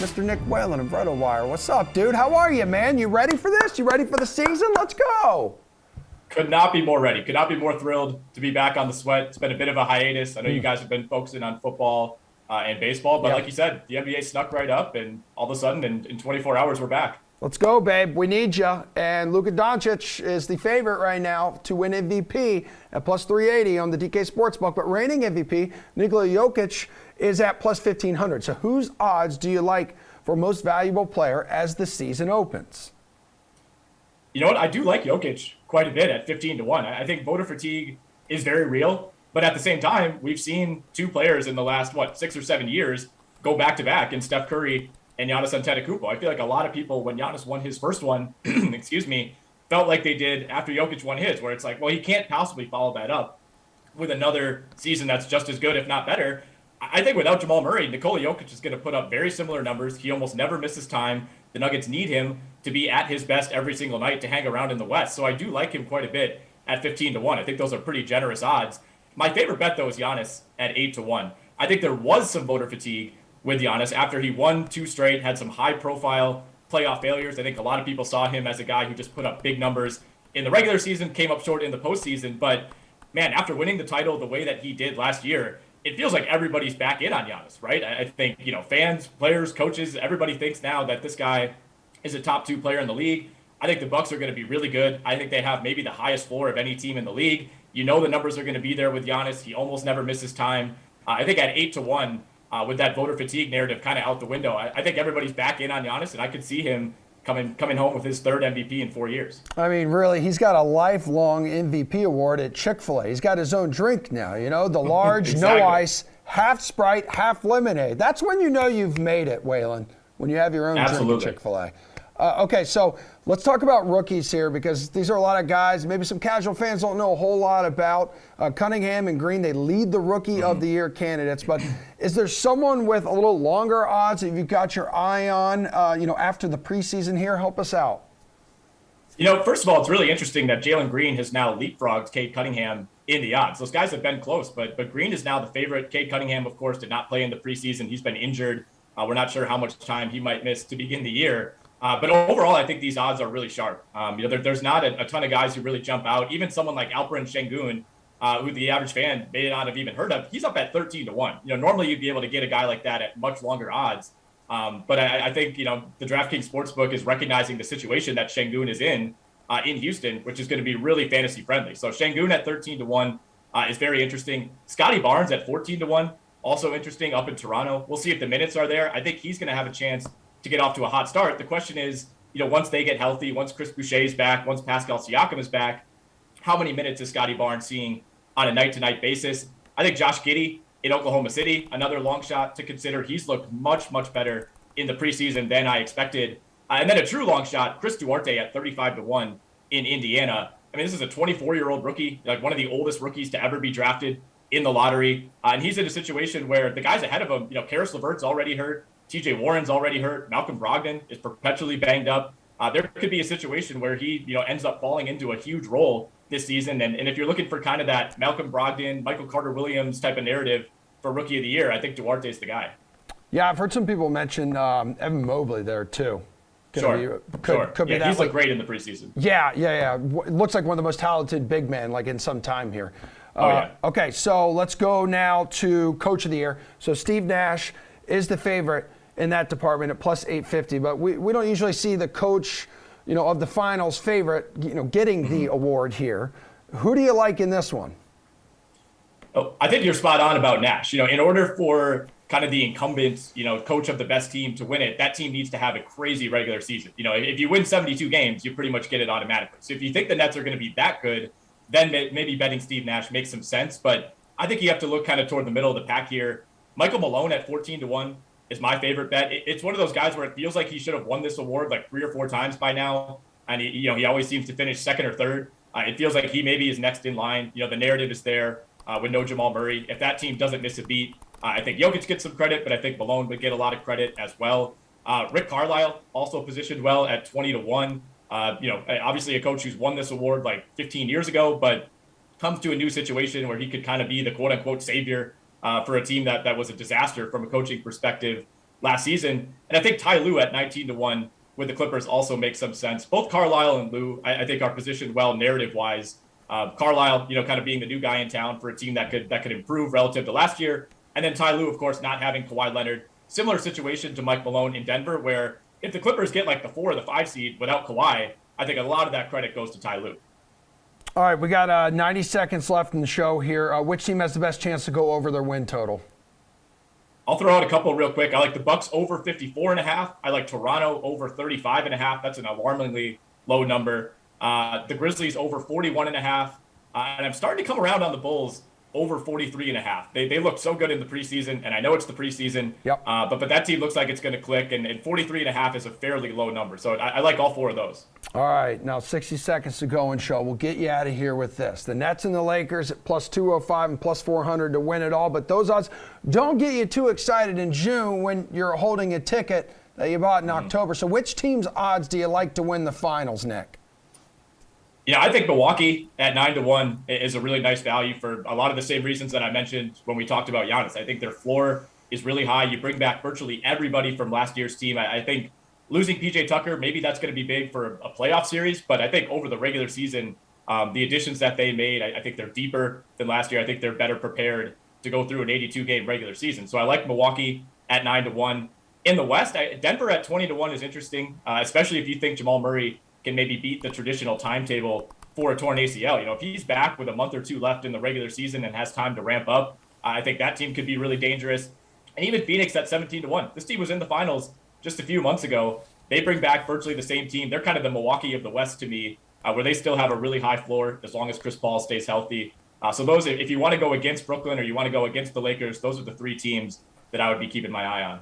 Mr. Nick Whalen of Rotowire. What's up, dude? How are you, man? You ready for this? You ready for the season? Let's go. Could not be more ready. Could not be more thrilled to be back on the sweat. It's been a bit of a hiatus. I know you guys have been focusing on football and baseball, but like you said, the NBA snuck right up, and all of a sudden, in 24 hours, we're back. Let's go, babe. We need you. And Luka Doncic is the favorite right now to win MVP at plus 380 on the DK Sportsbook. But reigning MVP, Nikola Jokic, is at plus 1,500. So whose odds do you like for most valuable player as the season opens? You know what? I do like Jokic quite a bit at 15-1. I think voter fatigue is very real. But at the same time, we've seen two players in the last, 6 or 7 years go back-to-back in Steph Curry and Giannis Antetokounmpo. I feel like a lot of people, when Giannis won his first one, felt like they did after Jokic won his, where it's like, well, he can't possibly follow that up with another season that's just as good, if not better. I think without Jamal Murray, Nikola Jokic is going to put up very similar numbers. He almost never misses time. The Nuggets need him to be at his best every single night to hang around in the West. So I do like him quite a bit at 15-1. I think those are pretty generous odds. My favorite bet, though, is Giannis at 8-1. I think there was some voter fatigue with Giannis after he won 2 straight, had some high-profile playoff failures. I think a lot of people saw him as a guy who just put up big numbers in the regular season, came up short in the postseason. But, man, after winning the title the way that he did last year, it feels like everybody's back in on Giannis, right? I think, fans, players, coaches, everybody thinks now that this guy is a top 2 player in the league. I think the Bucks are going to be really good. I think they have maybe the highest floor of any team in the league. The numbers are going to be there with Giannis. He almost never misses time. I think at 8-1, with that voter fatigue narrative kind of out the window, I think everybody's back in on Giannis, and I could see him coming home with his 3rd MVP in 4 years. I mean, really, he's got a lifelong MVP award at Chick-fil-A. He's got his own drink now, the large, exactly. No ice, half Sprite, half lemonade. That's when you know you've made it, Whalen, when you have your own drink at Chick-fil-A. Okay, so let's talk about rookies here, because these are a lot of guys maybe some casual fans don't know a whole lot about. Cunningham and Green, they lead the Rookie of the Year candidates. But is there someone with a little longer odds that you've got your eye on, after the preseason here? Help us out. First of all, it's really interesting that Jalen Green has now leapfrogged Cade Cunningham in the odds. Those guys have been close, but Green is now the favorite. Cade Cunningham, of course, did not play in the preseason. He's been injured. We're not sure how much time he might miss to begin the year. But overall, I think these odds are really sharp. There's not a ton of guys who really jump out. Even someone like Alperen Şengün, who the average fan may not have even heard of, he's up at 13-1. Normally you'd be able to get a guy like that at much longer odds. But I think, the DraftKings Sportsbook is recognizing the situation that Şengün is in Houston, which is going to be really fantasy friendly. So Şengün at 13-1 is very interesting. Scotty Barnes at 14-1, also interesting up in Toronto. We'll see if the minutes are there. I think he's going to have a chance to get off to a hot start. The question is, once they get healthy, once Chris Boucher is back, once Pascal Siakam is back, how many minutes is Scotty Barnes seeing on a night-to-night basis? I think Josh Giddey in Oklahoma City, another long shot to consider. He's looked much, much better in the preseason than I expected. And then a true long shot, Chris Duarte at 35-1 in Indiana. I mean, this is a 24-year-old rookie, like one of the oldest rookies to ever be drafted in the lottery. And he's in a situation where the guys ahead of him, Karis LeVert's already hurt. TJ Warren's already hurt. Malcolm Brogdon is perpetually banged up. There could be a situation where he, ends up falling into a huge role this season. And if you're looking for kind of that Malcolm Brogdon, Michael Carter-Williams type of narrative for Rookie of the Year, I think Duarte's the guy. Yeah, I've heard some people mention Evan Mobley there too. Sure. Could be that. He's looked great in the preseason. Yeah. It looks like one of the most talented big men in some time here. Yeah. Okay, so let's go now to Coach of the Year. So Steve Nash is the favorite in that department at plus 850, but we don't usually see the coach, of the finals favorite, getting the award here. Who do you like in this one? Oh, I think you're spot on about Nash. In order for kind of the incumbent, coach of the best team to win it, that team needs to have a crazy regular season. If you win 72 games, you pretty much get it automatically. So if you think the Nets are going to be that good, then maybe betting Steve Nash makes some sense. But I think you have to look kind of toward the middle of the pack here. Michael Malone at 14-1 is my favorite bet. It's one of those guys where it feels like he should have won this award like 3 or 4 times by now. And he always seems to finish second or third. It feels like he maybe is next in line. The narrative is there with no Jamal Murray. If that team doesn't miss a beat, I think Jokic gets some credit, but I think Malone would get a lot of credit as well. Rick Carlisle also positioned well at 20-1. Obviously a coach who's won this award like 15 years ago, but comes to a new situation where he could kind of be the quote unquote savior for a team that was a disaster from a coaching perspective last season. And I think Ty Lue at 19-1 with the Clippers also makes some sense. Both Carlisle and Lue, I think, are positioned well narrative-wise. Carlisle, kind of being the new guy in town for a team that could improve relative to last year. And then Ty Lue, of course, not having Kawhi Leonard. Similar situation to Mike Malone in Denver, where if the Clippers get like the 4 or the 5 seed without Kawhi, I think a lot of that credit goes to Ty Lue. All right, we got 90 seconds left in the show here. Which team has the best chance to go over their win total? I'll throw out a couple real quick. I like the Bucks over 54.5. I like Toronto over 35.5. That's an alarmingly low number. The Grizzlies over 41.5. And I'm starting to come around on the Bulls over 43.5. They look so good in the preseason, and I know it's the preseason. Yep. But that team looks like it's going to click, and 43.5 is a fairly low number. So I like all 4 of those. All right, now 60 seconds to go and show. We'll get you out of here with this. The Nets and the Lakers at plus 205 and plus 400 to win it all. But those odds don't get you too excited in June when you're holding a ticket that you bought in October. So which team's odds do you like to win the finals, Nick? I think Milwaukee at 9-1 is a really nice value for a lot of the same reasons that I mentioned when we talked about Giannis. I think their floor is really high. You bring back virtually everybody from last year's team. I think losing PJ Tucker, maybe that's going to be big for a playoff series, but I think over the regular season, the additions that they made, I think they're deeper than last year. I think they're better prepared to go through an 82-game regular season. So I like Milwaukee at 9-1. In the West, Denver at 20-1 is interesting, especially if you think Jamal Murray can maybe beat the traditional timetable for a torn ACL. If he's back with a month or 2 left in the regular season and has time to ramp up, I think that team could be really dangerous. And even Phoenix at 17-1. This team was in the finals just a few months ago. They bring back virtually the same team. They're kind of the Milwaukee of the West to me, where they still have a really high floor as long as Chris Paul stays healthy. So those, if you want to go against Brooklyn or you want to go against the Lakers, those are the 3 teams that I would be keeping my eye on.